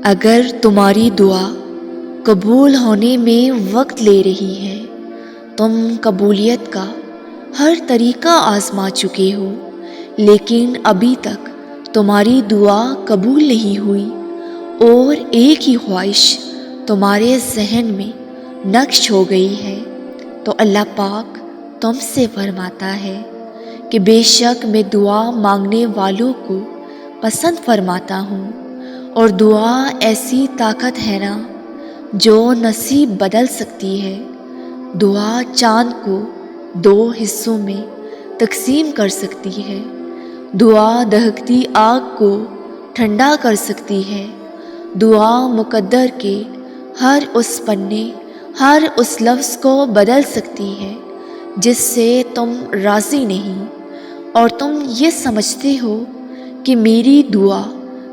اگر تمہاری دعا قبول ہونے میں وقت لے رہی ہے، تم قبولیت کا ہر طریقہ آزما چکے ہو، لیکن ابھی تک تمہاری دعا قبول نہیں ہوئی، اور ایک ہی خواہش تمہارے ذہن میں نقش ہو گئی ہے، تو اللہ پاک تم سے فرماتا ہے کہ بے شک میں دعا مانگنے والوں کو پسند فرماتا ہوں، اور دعا ایسی طاقت ہے نا جو نصیب بدل سکتی ہے۔ دعا چاند کو 2 حصوں میں تقسیم کر سکتی ہے، دعا دہکتی آگ کو ٹھنڈا کر سکتی ہے، دعا مقدر کے ہر اس پنے، ہر اس لفظ کو بدل سکتی ہے جس سے تم راضی نہیں، اور تم یہ سمجھتے ہو کہ میری دعا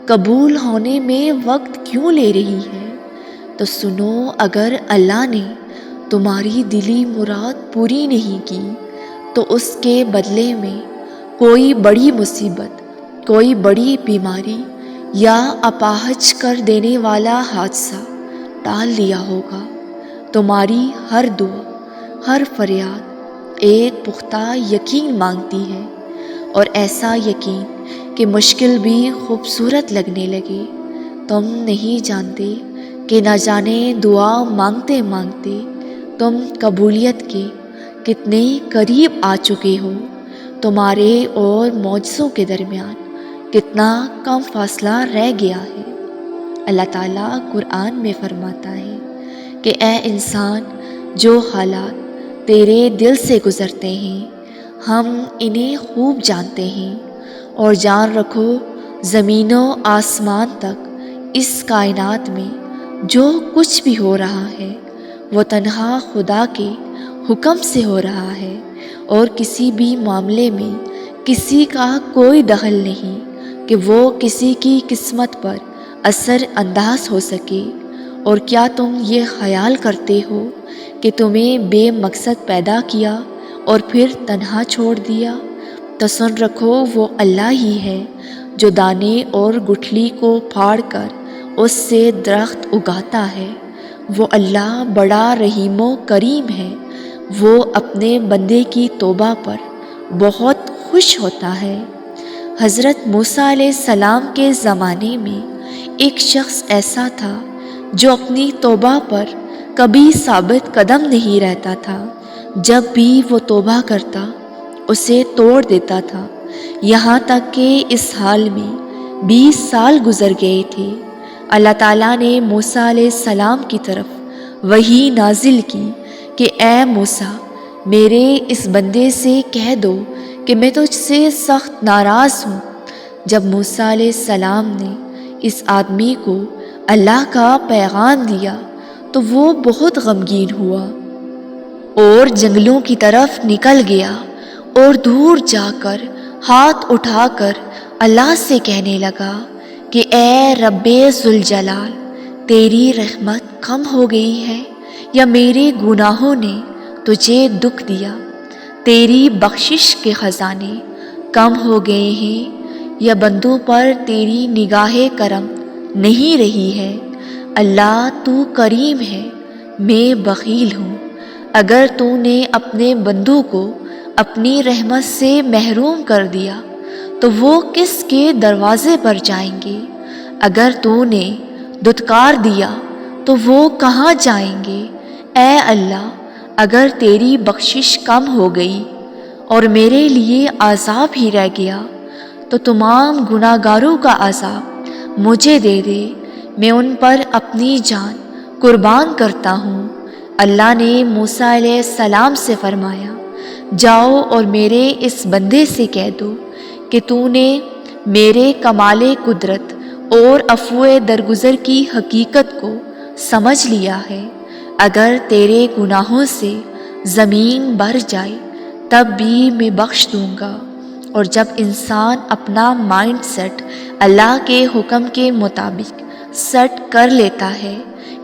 قبول ہونے میں وقت کیوں لے رہی ہے۔ تو سنو، اگر اللہ نے تمہاری دلی مراد پوری نہیں کی تو اس کے بدلے میں کوئی بڑی مصیبت، کوئی بڑی بیماری یا اپاہج کر دینے والا حادثہ ٹال دیا ہوگا۔ تمہاری ہر دعا، ہر فریاد ایک پختہ یقین مانگتی ہے، اور ایسا یقین کہ مشکل بھی خوبصورت لگنے لگے۔ تم نہیں جانتے کہ نہ جانے دعا مانگتے مانگتے تم قبولیت کے کتنے قریب آ چکے ہو۔ تمہارے اور معجزوں کے درمیان کتنا کم فاصلہ رہ گیا ہے۔ اللہ تعالیٰ قرآن میں فرماتا ہے کہ اے انسان، جو حالات تیرے دل سے گزرتے ہیں ہم انہیں خوب جانتے ہیں، اور جان رکھو زمین و آسمان تک اس کائنات میں جو کچھ بھی ہو رہا ہے وہ تنہا خدا کے حکم سے ہو رہا ہے، اور کسی بھی معاملے میں کسی کا کوئی دخل نہیں کہ وہ کسی کی قسمت پر اثر انداز ہو سکے۔ اور کیا تم یہ خیال کرتے ہو کہ تمہیں بے مقصد پیدا کیا اور پھر تنہا چھوڑ دیا؟ تو سن رکھو، وہ اللہ ہی ہے جو دانے اور گٹھلی کو پھاڑ کر اس سے درخت اگاتا ہے۔ وہ اللہ بڑا رحیم و کریم ہے، وہ اپنے بندے کی توبہ پر بہت خوش ہوتا ہے۔ حضرت موسیٰ علیہ السلام کے زمانے میں ایک شخص ایسا تھا جو اپنی توبہ پر کبھی ثابت قدم نہیں رہتا تھا۔ جب بھی وہ توبہ کرتا اسے توڑ دیتا تھا، یہاں تک کہ اس حال میں 20 سال گزر گئے تھے۔ اللہ تعالیٰ نے موسیٰ علیہ السلام کی طرف وحی نازل کی کہ اے موسیٰ، میرے اس بندے سے کہہ دو کہ میں تجھ سے سخت ناراض ہوں۔ جب موسیٰ علیہ السلام نے اس آدمی کو اللہ کا پیغام دیا تو وہ بہت غمگین ہوا اور جنگلوں کی طرف نکل گیا، اور دور جا کر ہاتھ اٹھا کر اللہ سے کہنے لگا کہ اے رب ذوالجلال، تیری رحمت کم ہو گئی ہے یا میرے گناہوں نے تجھے دکھ دیا؟ تیری بخشش کے خزانے کم ہو گئے ہیں یا بندوں پر تیری نگاہ کرم نہیں رہی ہے؟ اللہ تو کریم ہے، میں بخیل ہوں۔ اگر تو نے اپنے بندوں کو اپنی رحمت سے محروم کر دیا تو وہ کس کے دروازے پر جائیں گے؟ اگر تو نے دھتکار دیا تو وہ کہاں جائیں گے؟ اے اللہ، اگر تیری بخشش کم ہو گئی اور میرے لیے عذاب ہی رہ گیا تو تمام گناہ گاروں کا عذاب مجھے دے دے، میں ان پر اپنی جان قربان کرتا ہوں۔ اللہ نے موسیٰ علیہ السلام سے فرمایا، جاؤ اور میرے اس بندے سے کہہ دو کہ تو نے میرے کمال قدرت اور عفو درگزر کی حقیقت کو سمجھ لیا ہے۔ اگر تیرے گناہوں سے زمین بھر جائے تب بھی میں بخش دوں گا۔ اور جب انسان اپنا مائنڈ سیٹ اللہ کے حکم کے مطابق سیٹ کر لیتا ہے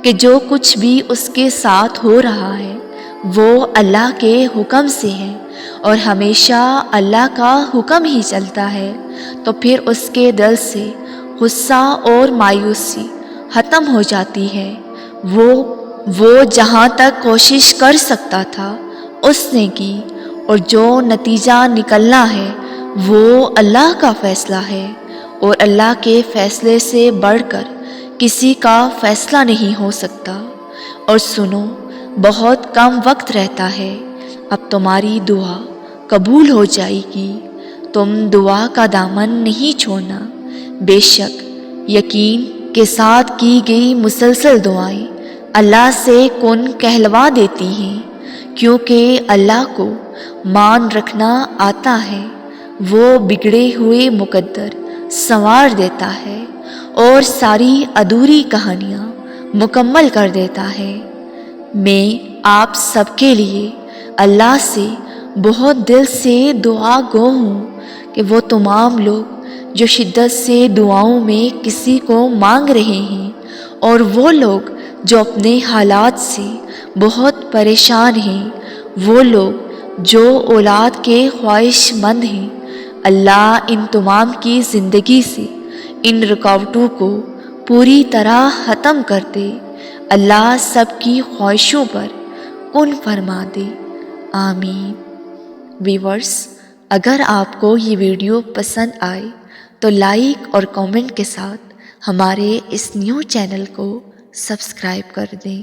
کہ جو کچھ بھی اس کے ساتھ ہو رہا ہے وہ اللہ کے حکم سے ہے اور ہمیشہ اللہ کا حکم ہی چلتا ہے، تو پھر اس کے دل سے غصہ اور مایوسی ختم ہو جاتی ہے۔ وہ جہاں تک کوشش کر سکتا تھا اس نے کی، اور جو نتیجہ نکلنا ہے وہ اللہ کا فیصلہ ہے، اور اللہ کے فیصلے سے بڑھ کر کسی کا فیصلہ نہیں ہو سکتا۔ اور سنو، بہت کم وقت رہتا ہے، اب تمہاری دعا قبول ہو جائے گی۔ تم دعا کا دامن نہیں چھوڑنا۔ بے شک یقین کے ساتھ کی گئی مسلسل دعائیں اللہ سے کن کہلوا دیتی ہیں، کیونکہ اللہ کو مان رکھنا آتا ہے۔ وہ بگڑے ہوئے مقدر سنوار دیتا ہے اور ساری ادھوری کہانیاں مکمل کر دیتا ہے۔ میں آپ سب کے لیے اللہ سے بہت دل سے دعا گو ہوں کہ وہ تمام لوگ جو شدت سے دعاؤں میں کسی کو مانگ رہے ہیں، اور وہ لوگ جو اپنے حالات سے بہت پریشان ہیں، وہ لوگ جو اولاد کے خواہش مند ہیں، اللہ ان تمام کی زندگی سے ان رکاوٹوں کو پوری طرح ختم کر دے۔ اللہ سب کی خواہشوں پر کن فرما دے، آمین۔ ویورز، اگر آپ کو یہ ویڈیو پسند آئے تو لائک اور کامنٹ کے ساتھ ہمارے اس نیو چینل کو سبسکرائب کر دیں۔